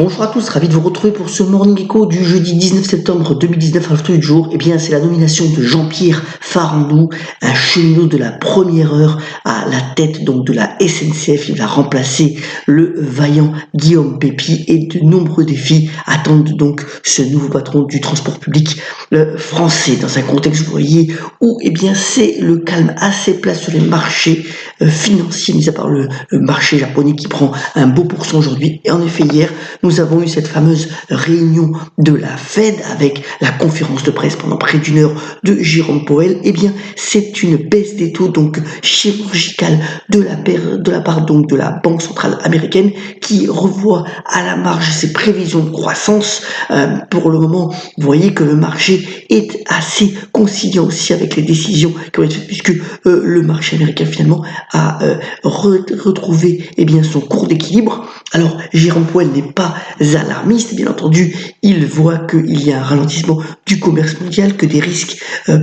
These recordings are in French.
Bonjour à tous, ravi de vous retrouver pour ce Morning Echo du jeudi 19 septembre 2019 à l'heure du jour. Eh bien, c'est la nomination de Jean-Pierre Farandou, un cheminot de la première heure à la tête donc de la SNCF. Il va remplacer le vaillant Guillaume Pépi et de nombreux défis attendent donc ce nouveau patron du transport public français dans un contexte, vous voyez, où eh bien, c'est le calme assez plat sur les marchés financiers, mis à part le marché japonais qui prend un beau pourcent aujourd'hui. Et en effet, hier, nous avons eu cette fameuse réunion de la Fed avec la conférence de presse pendant près d'une heure de Jérôme Powell. Eh bien, c'est une baisse des taux donc chirurgicale de la part donc de la Banque centrale américaine qui revoit à la marge ses prévisions de croissance. Pour le moment, vous voyez que le marché est assez conciliant aussi avec les décisions qui ont été faites puisque le marché américain finalement a retrouvé eh bien son cours d'équilibre. Alors, Jérôme Powell n'est pas alarmiste, bien entendu, il voit qu'il y a un ralentissement du commerce mondial, que des risques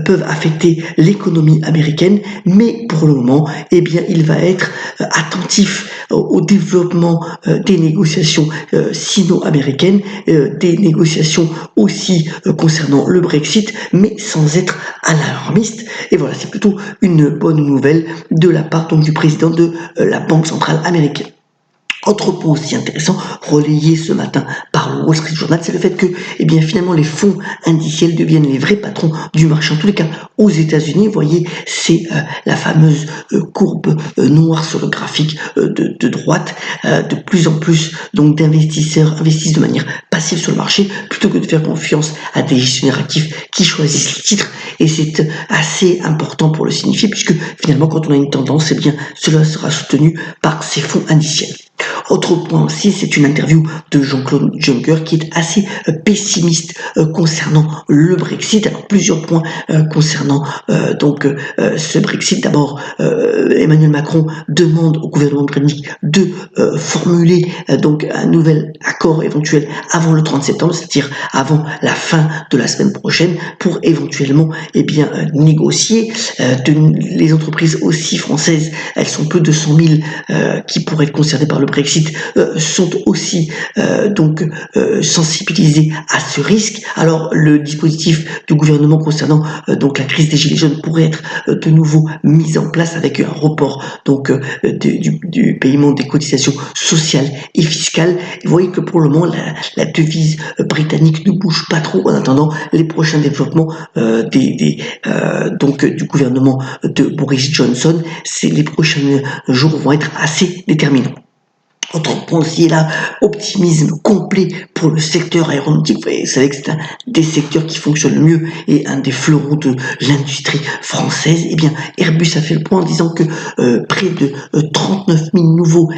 peuvent affecter l'économie américaine, mais pour le moment, eh bien, il va être attentif au développement des négociations sino-américaines, des négociations aussi concernant le Brexit, mais sans être alarmiste. Et voilà, c'est plutôt une bonne nouvelle de la part donc du président de la Banque centrale américaine. Autre point aussi intéressant, relayé ce matin par le Wall Street Journal, c'est le fait que, eh bien, finalement, les fonds indiciels deviennent les vrais patrons du marché. En tous les cas, aux États-Unis, vous voyez, c'est la fameuse courbe noire sur le graphique de droite. De plus en plus, donc, d'investisseurs investissent de manière passive sur le marché plutôt que de faire confiance à des gestionnaires actifs qui choisissent les titres. Et c'est assez important pour le signifier puisque finalement, quand on a une tendance, eh bien, cela sera soutenu par ces fonds indiciels. Autre point aussi, c'est une interview de Jean-Claude Juncker qui est assez pessimiste concernant le Brexit. Alors plusieurs points concernant ce Brexit. D'abord, Emmanuel Macron demande au gouvernement britannique de formuler donc un nouvel accord éventuel avant le 30 septembre, c'est-à-dire avant la fin de la semaine prochaine, pour éventuellement négocier. Les entreprises aussi françaises, elles sont peu de 100 000 qui pourraient être concernées par le Brexit, sont aussi sensibilisés à ce risque. Alors le dispositif du gouvernement concernant donc la crise des gilets jaunes pourrait être de nouveau mis en place avec un report du paiement des cotisations sociales et fiscales. Vous voyez que pour le moment la devise britannique ne bouge pas trop en attendant les prochains développements du gouvernement de Boris Johnson. Les prochains jours vont être assez déterminants. Autre point aussi là, optimisme complet pour le secteur aéronautique. Vous savez que c'est un des secteurs qui fonctionne le mieux et un des fleurons de l'industrie française. Eh bien, Airbus a fait le point en disant que près de 39 000 nouveaux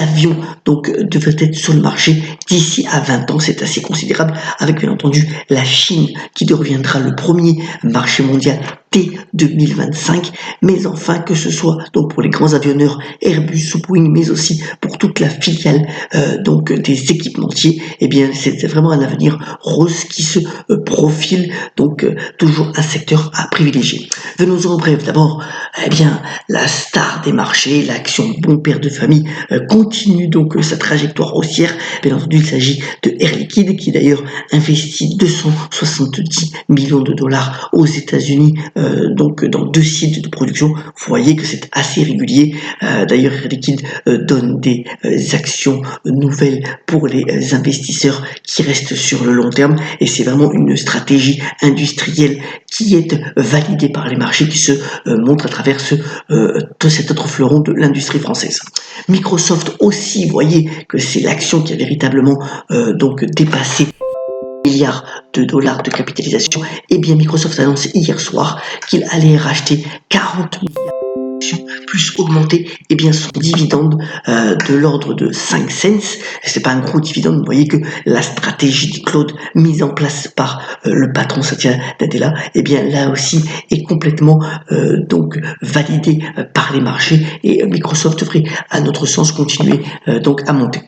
avions devraient être sur le marché d'ici à 20 ans. C'est assez considérable avec bien entendu la Chine qui deviendra le premier marché mondial dès 2025, mais enfin que ce soit donc pour les grands avionneurs Airbus ou Boeing, mais aussi pour toute la filiale des équipementiers, eh bien c'est vraiment un avenir rose qui se profile, toujours un secteur à privilégier. Venons-en en bref. D'abord, eh bien la star des marchés, l'action Bon Père de Famille continue sa trajectoire haussière. Bien entendu, il s'agit de Air Liquide qui d'ailleurs investit 270 millions de dollars aux États-Unis dans 2 sites de production. Vous voyez que c'est assez régulier. D'ailleurs, Air Liquide donne des actions nouvelles pour les investisseurs qui restent sur le long terme et c'est vraiment une stratégie industrielle qui est validée par les marchés qui se montre à travers cet autre fleuron de l'industrie française. Microsoft aussi, vous voyez que c'est l'action qui a véritablement dépassé milliards de dollars de capitalisation. Eh bien, Microsoft a annoncé hier soir qu'il allait racheter 40 milliards plus augmenter son dividende de l'ordre de 5 cents. C'est pas un gros dividende. Vous voyez que la stratégie du cloud mise en place par le patron Satya Nadella, eh bien là aussi est complètement validée par les marchés et Microsoft devrait à notre sens continuer à monter.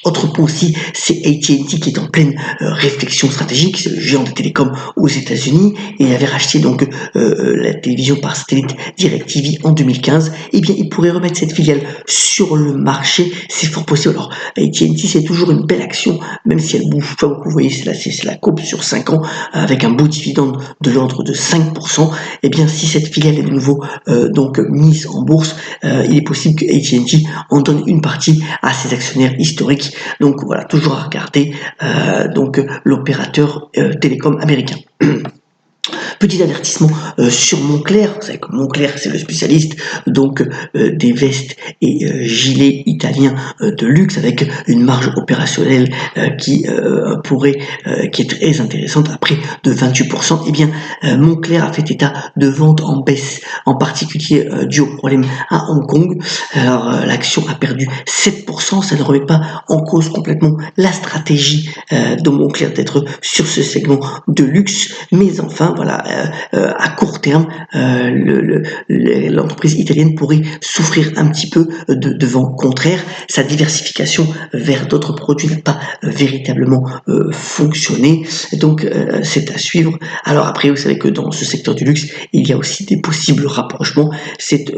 Autre point aussi, c'est AT&T qui est en pleine réflexion stratégique, c'est le géant des télécoms aux États-Unis, et il avait racheté donc la télévision par satellite DirecTV en 2015. Eh bien, il pourrait remettre cette filiale sur le marché, c'est fort possible. Alors, AT&T, c'est toujours une belle action, même si elle bouge pas beaucoup. Vous voyez, c'est la courbe sur 5 ans, avec un beau dividende de l'ordre de 5%. Eh bien, si cette filiale est de nouveau donc mise en bourse, il est possible que AT&T en donne une partie à ses actionnaires historiques. Donc voilà, toujours à regarder donc l'opérateur télécom américain. Petit avertissement sur Moncler. Vous savez que Moncler, c'est le spécialiste donc des vestes et gilets italiens de luxe avec une marge opérationnelle qui est très intéressante à près de 28%. Eh bien, Moncler a fait état de ventes en baisse, en particulier dû au problème à Hong Kong. Alors, l'action a perdu 7%. Ça ne remet pas en cause complètement la stratégie de Moncler d'être sur ce segment de luxe, mais enfin, voilà, à court terme, l'entreprise italienne pourrait souffrir un petit peu de vent contraire. Sa diversification vers d'autres produits n'a pas véritablement fonctionné, donc c'est à suivre. Alors après, vous savez que dans ce secteur du luxe, il y a aussi des possibles rapprochements. C'est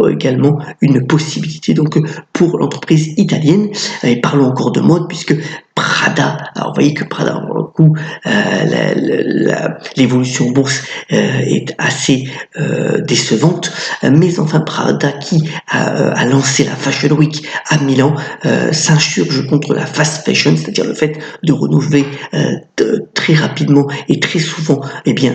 également une possibilité donc pour l'entreprise italienne. Et parlons encore de mode, puisque Prada, alors vous voyez que Prada, pour le coup, l'évolution bourse est assez décevante, mais enfin Prada qui a lancé la Fashion Week à Milan s'insurge contre la fast fashion, c'est-à-dire le fait de renouveler très rapidement et très souvent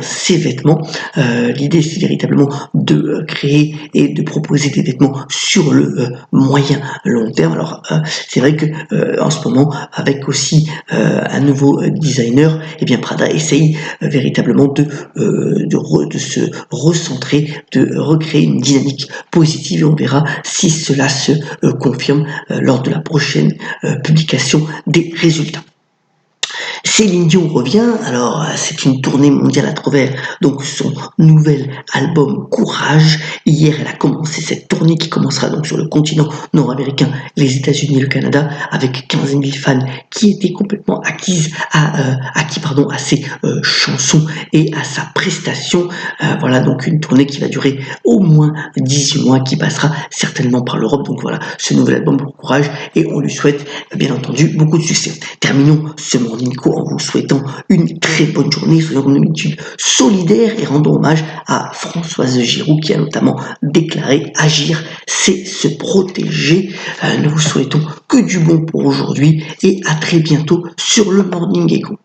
ses vêtements. L'idée c'est véritablement de créer et de proposer des vêtements sur le moyen long terme. Alors c'est vrai que en ce moment, avec aussi un nouveau designer, Prada essaye véritablement de se recentrer, de recréer une dynamique positive, et on verra si cela se confirme lors de la prochaine publication des résultats. Céline Dion revient, alors c'est une tournée mondiale à travers donc son nouvel album Courage. Hier, elle a commencé cette tournée qui commencera donc sur le continent nord-américain, les États-Unis et le Canada, avec 15 000 fans qui étaient complètement acquis à ses chansons et à sa prestation. Voilà donc une tournée qui va durer au moins 18 mois, qui passera certainement par l'Europe. Donc voilà, ce nouvel album Courage, et on lui souhaite bien entendu beaucoup de succès. Terminons ce Morning Call en vous souhaitant une très bonne journée, soyons comme d'habitude solidaires et rendons hommage à Françoise Giroud qui a notamment déclaré: agir, c'est se protéger. Nous vous souhaitons que du bon pour aujourd'hui et à très bientôt sur le Morning Echo.